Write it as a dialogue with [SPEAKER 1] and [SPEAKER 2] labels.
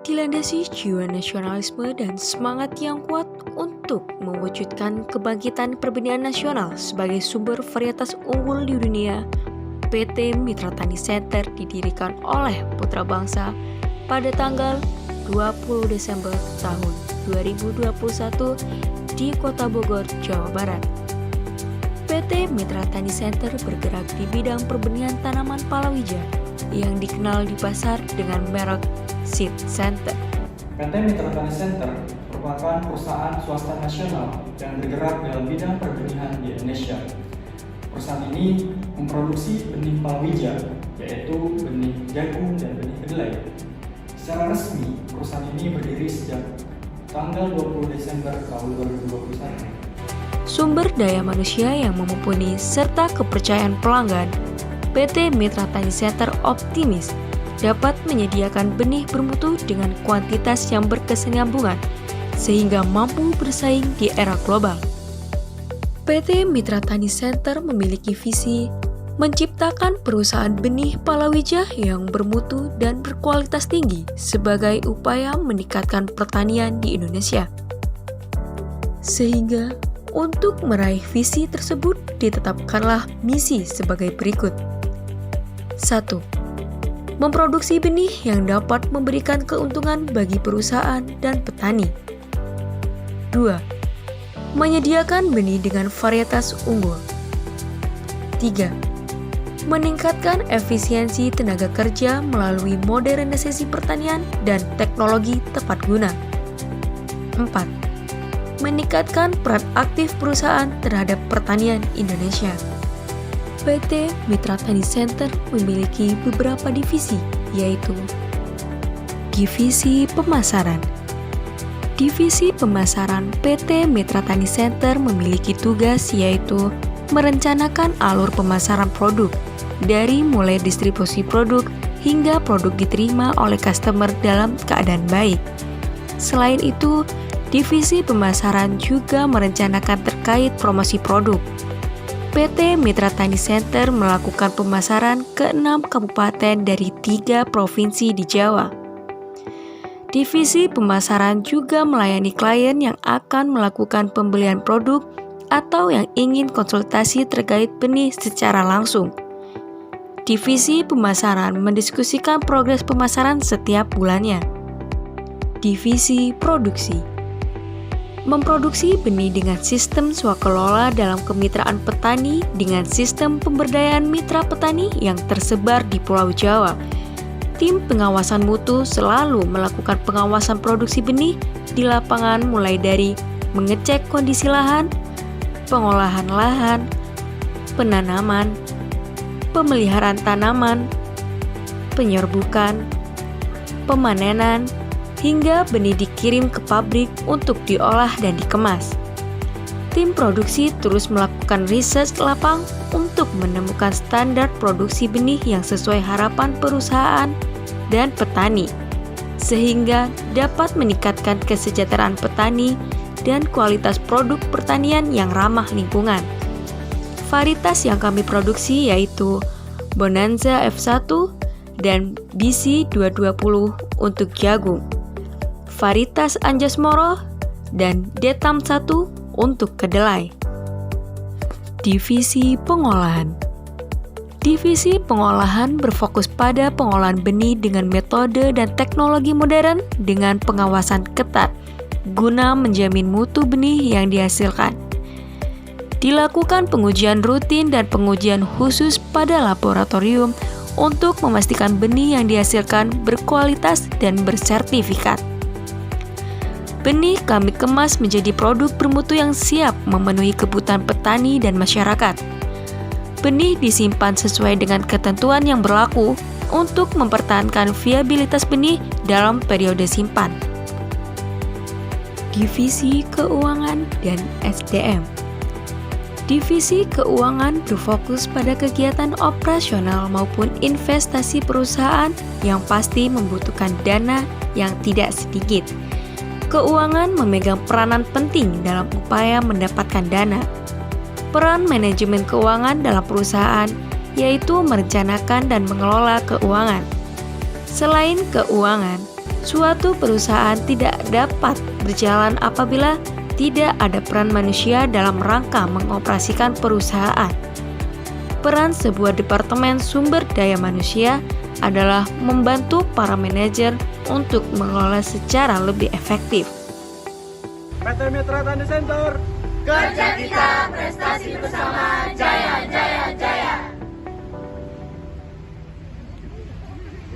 [SPEAKER 1] Dilandasi jiwa nasionalisme dan semangat yang kuat untuk mewujudkan kebangkitan perbenihan nasional sebagai sumber varietas unggul di dunia, PT Mitra Tani Center didirikan oleh putra bangsa pada tanggal 20 Desember tahun 2021 di Kota Bogor, Jawa Barat. PT Mitra Tani Center bergerak di bidang perbenihan tanaman palawija yang dikenal di pasar dengan merek Seed Center.
[SPEAKER 2] PT Mitra Tani Center merupakan perusahaan swasta nasional yang bergerak dalam bidang perbenihan di Indonesia. Perusahaan ini memproduksi benih palawija, yaitu benih jagung dan benih kedelai. Secara resmi, perusahaan ini berdiri sejak tanggal 20 Desember tahun 2021.
[SPEAKER 1] Sumber daya manusia yang mumpuni serta kepercayaan pelanggan, PT Mitra Tani Center optimis dapat menyediakan benih bermutu dengan kuantitas yang berkesinambungan sehingga mampu bersaing di era global. PT Mitra Tani Center memiliki visi menciptakan perusahaan benih palawija yang bermutu dan berkualitas tinggi sebagai upaya meningkatkan pertanian di Indonesia. Sehingga untuk meraih visi tersebut ditetapkanlah misi sebagai berikut. 1. Memproduksi benih yang dapat memberikan keuntungan bagi perusahaan dan petani. 2. Menyediakan benih dengan varietas unggul. 3. Meningkatkan efisiensi tenaga kerja melalui modernisasi pertanian dan teknologi tepat guna. 4. Meningkatkan peran aktif perusahaan terhadap pertanian Indonesia. PT Mitra Tani Center memiliki beberapa divisi, yaitu Divisi Pemasaran. Divisi Pemasaran PT Mitra Tani Center memiliki tugas yaitu merencanakan alur pemasaran produk, dari mulai distribusi produk hingga produk diterima oleh customer dalam keadaan baik. Selain itu, Divisi Pemasaran juga merencanakan terkait promosi produk. PT Mitra Tani Center melakukan pemasaran ke 6 kabupaten dari 3 provinsi di Jawa. Divisi Pemasaran juga melayani klien yang akan melakukan pembelian produk atau yang ingin konsultasi terkait benih secara langsung. Divisi Pemasaran mendiskusikan progres pemasaran setiap bulannya. Divisi Produksi memproduksi benih dengan sistem swakelola dalam kemitraan petani dengan sistem pemberdayaan mitra petani yang tersebar di Pulau Jawa. Tim pengawasan mutu selalu melakukan pengawasan produksi benih di lapangan mulai dari mengecek kondisi lahan, pengolahan lahan, penanaman, pemeliharaan tanaman, penyerbukan, pemanenan, hingga benih dikirim ke pabrik untuk diolah dan dikemas. Tim produksi terus melakukan riset lapang untuk menemukan standar produksi benih yang sesuai harapan perusahaan dan petani, sehingga dapat meningkatkan kesejahteraan petani dan kualitas produk pertanian yang ramah lingkungan. Varietas yang kami produksi yaitu Bonanza F1 dan BC 220 untuk jagung, varietas Anjas Moro, dan Detam 1 untuk kedelai. Divisi Pengolahan. Divisi Pengolahan berfokus pada pengolahan benih dengan metode dan teknologi modern dengan pengawasan ketat guna menjamin mutu benih yang dihasilkan. Dilakukan pengujian rutin dan pengujian khusus pada laboratorium untuk memastikan benih yang dihasilkan berkualitas dan bersertifikat. Benih kami kemas menjadi produk bermutu yang siap memenuhi kebutuhan petani dan masyarakat. Benih disimpan sesuai dengan ketentuan yang berlaku untuk mempertahankan viabilitas benih dalam periode simpan. Divisi Keuangan dan SDM. Divisi Keuangan berfokus pada kegiatan operasional maupun investasi perusahaan yang pasti membutuhkan dana yang tidak sedikit. Keuangan memegang peranan penting dalam upaya mendapatkan dana. Peran manajemen keuangan dalam perusahaan yaitu merencanakan dan mengelola keuangan. Selain keuangan, suatu perusahaan tidak dapat berjalan apabila tidak ada peran manusia dalam rangka mengoperasikan perusahaan. Peran sebuah departemen sumber daya manusia adalah membantu para manajer untuk mengelola secara lebih efektif.
[SPEAKER 3] PT Mitra Tani Center.
[SPEAKER 4] Kerja kita, prestasi bersama, jaya, jaya, jaya.